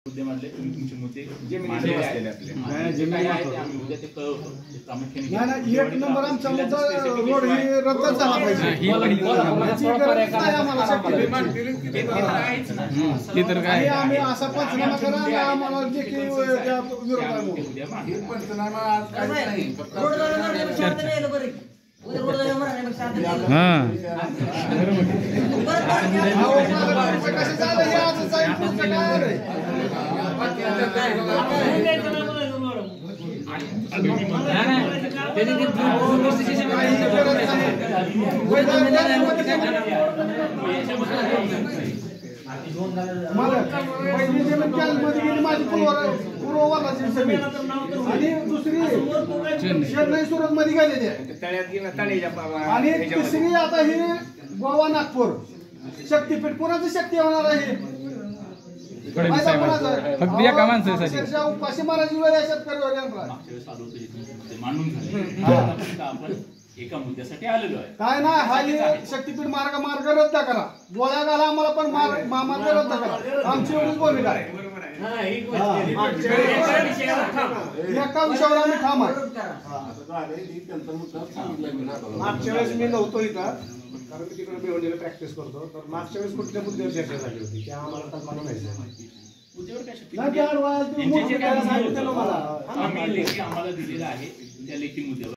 मुद्द्यामधले तुम्ही तुमचे मुद्दे जे मांडलेले असलेले आपले काय आहे आम्ही उद्या ते कळवतो प्रामुख्याने नाही एक नंबर आमचा मुद्दा रोड ही रद्द झाला पाहिजे ही तर काय आम्ही असा पंचनामा करा आम्हाला जे की पंचनामा आज काय नाही आणि दुसरी चेन्नई सुरत मध्ये गेलेली आहे आणि तिसरी आता ही गोवा नागपूर शक्तीपीठ कोणाची शक्ती होणार आहे फक्त एका माणसासाठी उपाशी महाराज वेळ शेतकरी मांडून झाले आपण एका मुद्द्यासाठी आलेलो आहे काय नाही हा शक्तीपीठ मार्ग रद्द करा गोळ्या घाला आम्हाला पण मार्ग रद्द करा आमची एवढीच भूमिका आहे एका विषयावर आम्ही ठाम आहे मागच्या वेळेस मी नव्हतो इथं कारण मी तिकडे भिवंडीला प्रॅक्टिस करतो तर मागच्या वेळेस कुठल्या मुद्द्यावर चर्चा झाली होती त्या आम्हाला तर मला माहिती मुद्द्यावर काय नाही आम्हाला दिलेला आहे त्या लेखी मुद्द्यावर